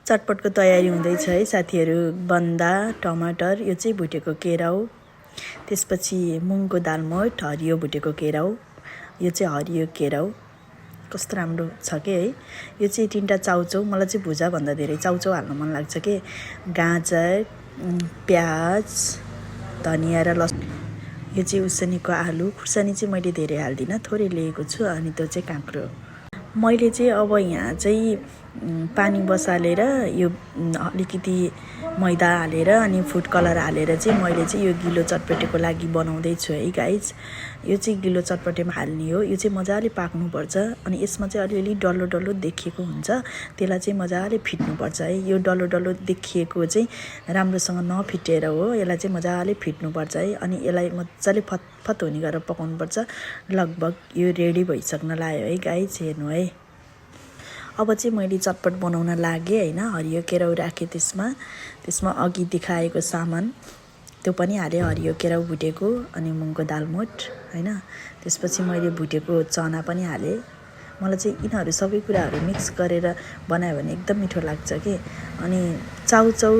चटपटको तयारी हुँदैछ है साथीहरू। बन्दा टमाटर, यो चाहिँ भुटेको केराउ, त्यसपछि मुङको दालमोठ, हरियो भुटेको केराउ, यो चाहिँ हरियो केराउ। कस्तो राम्रो छ के है। यो चाहिँ तीनटा चाउचाउ, मलाई चाहिँ भुजा भन्दा धेरै चाउचाउ हाल्न मन लाग्छ के। गाजर, प्याज, धनिया र लसुन। यो चाहिँ उसिनेको आलु। खुर्सानी चाहिँ मैले धेरै हाल्दिनँ, थोरै लिएको छु। अनि त्यो चाहिँ काँक्रो। मैले चाहिँ अब यहाँ चाहिँ पानी बसालेर यो अलिकति मैदा हालेर अनि फुड कलर हालेर चाहिँ मैले चाहिँ यो गिलो चटपटेको लागि बनाउँदैछु है गाइज। यो चाहिँ गिलो चटपटेमा हाल्ने हो। यो चाहिँ मजाले पाक्नुपर्छ अनि यसमा चाहिँ अलिअलि डल्लो डल्लो देखिएको हुन्छ, त्यसलाई चाहिँ मजाले फिट्नुपर्छ है। यो डल्लो डल्लो देखिएको चाहिँ राम्रोसँग नफिटेर हो, यसलाई चाहिँ मजाले फिट्नुपर्छ है। अनि यसलाई मजाले फतफत हुने गरेर पकाउनुपर्छ। लगभग यो रेडी भइसक्न लाग्यो है गाइज, हेर्नु है। अब चाहिँ मैले चटपट बनाउन लागेँ होइन। हरियो केराउ राखेँ त्यसमा अघि देखाएको सामान त्यो पनि हालेँ, हरियो केराउ भुटेको अनि मुङको दालमोठ होइन। त्यसपछि मैले भुटेको चना पनि हालेँ। मलाई चाहिँ यिनीहरू सबै कुराहरू मिक्स गरेर बनायो भने एकदम मिठो लाग्छ कि। अनि चाउचाउ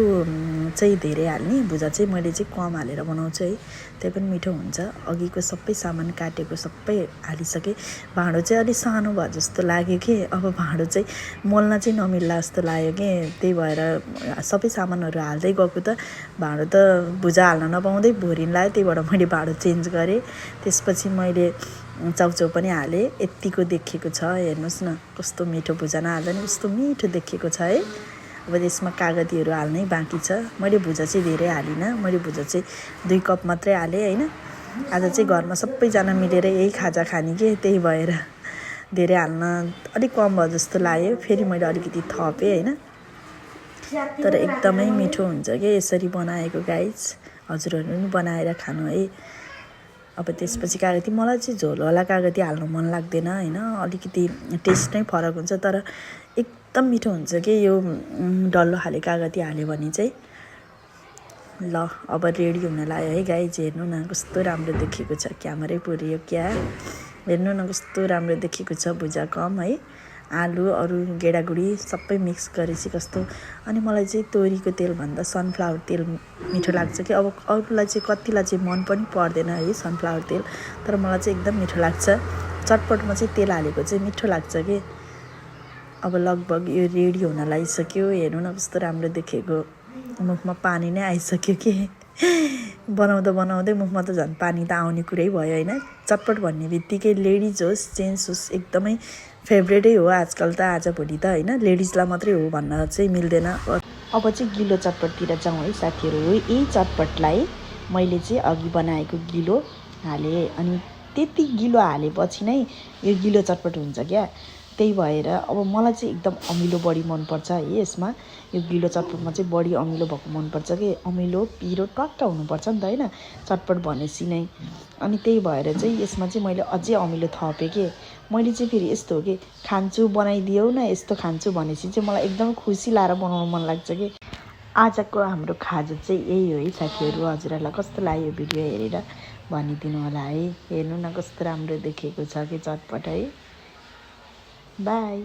चाहिँ धेरै हाल्ने, भुजा चाहिँ मैले चाहिँ कम हालेर बनाउँछु है, त्यही पनि मिठो हुन्छ। अघिको सबै सामान काटेको सबै हालिसकेँ। भाँडो चाहिँ अलिक सानो भयो जस्तो लाग्यो कि, अब भाँडो चाहिँ मोल्न चाहिँ नमिल्ला जस्तो लाग्यो कि, त्यही भएर सबै सामानहरू हाल्दै गएको त भाँडो त भुजा हाल्न नपाउँदै भोरिन लाग्यो, त्यही भएर मैले भाँडो चेन्ज गरेँ। त्यसपछि मैले चाउचाउ पनि हालेँ। यत्तिको देखिएको छ, हेर्नुहोस् न कस्तो मिठो, भुजा नहाल्दा नि कस्तो मिठो देखिएको छ है। अब त्यसमा कागतीहरू हाल्नै बाँकी छ। मैले भुजा चाहिँ धेरै हालिनँ, मैले भुजा चाहिँ 2 कप मात्रै हालेँ होइन। आज चाहिँ घरमा सबैजना मिलेर यही खाजा खाने कि, त्यही भएर धेरै हाल्न अलिक कम भयो जस्तो लाग्यो। फेरि मैले अलिकति थपेँ होइन। तर एकदमै मिठो हुन्छ कि यसरी बनाएको गाइज। हजुरहरू पनि बनाएर खानु है। अब त्यसपछि कागती, मलाई चाहिँ झोलवाला कागती हाल्नु मन लाग्दैन होइन, अलिकति टेस्ट नै फरक हुन्छ। तर एकदम मिठो हुन्छ कि यो डल्लो खाले कागती हाल्यो भने चाहिँ। ल अब रेडी हुन लाग्यो है गाइज, हेर्नु न कस्तो राम्रो देखिएको छ। क्यामेरै पुऱ्यो क्या, हेर्नु न कस्तो राम्रो देखिएको छ। भुजा कम है, आलु अरू गेडागुडी सबै मिक्स गरेपछि कस्तो। अनि मलाई चाहिँ तोरीको तेलभन्दा सनफ्लावर तेल मिठो लाग्छ कि। अब अरूलाई चाहिँ कतिलाई चाहिँ मन पनि पर्दैन है सनफ्लावर तेल, तर मलाई चाहिँ एकदम मिठो लाग्छ। चटपटमा चाहिँ तेल हालेको चाहिँ मिठो लाग्छ कि। अब लगभग यो रेडी हुन लागिसक्यो, हेर्नु न कस्तो राम्रो देखेको। मुखमा पानी नै आइसक्यो कि, बनाउँदा बनाउँदै मुखमा त झन् पानी त आउने कुरै भयो होइन। चटपट भन्ने बित्तिकै लेडिज होस् जेन्ट्स होस् एकदमै फेभरेटै हो आजकल त, आजभोलि त होइन। लेडिजलाई मात्रै हो भन्न चाहिँ मिल्दैन। अब चाहिँ गिलो चटपटतिर जाउँ है साथीहरू। यही चटपटलाई मैले चाहिँ अघि बनाएको गिलो हालेँ, अनि त्यति गिलो हालेपछि नै यो गिलो चटपट हुन्छ क्या। त्यही भएर अब मलाई चाहिँ एकदम अमिलो बढी मनपर्छ है यसमा। यो गिलो चटपटमा चाहिँ बढी अमिलो भएको मनपर्छ कि, अमिलो पिरो टक्क हुनुपर्छ नि त होइन चटपट भनेपछि नै। अनि त्यही भएर चाहिँ यसमा चाहिँ मैले अझै अमिलो थपेँ कि। मैले चाहिँ फेरि यस्तो हो कि, खान्छु बनाइदिऊ न यस्तो खान्छु भनेपछि चाहिँ मलाई एकदम खुसी लाएर बनाउनु मन लाग्छ कि। आजको हाम्रो खाजा चाहिँ यही हो है साथीहरू। हजुरहरूलाई कस्तो लाग्यो भिडियो हेरेर भनिदिनु होला है। हेर्नु न कस्तो राम्रो देखेको छ कि चटपट है। बाई।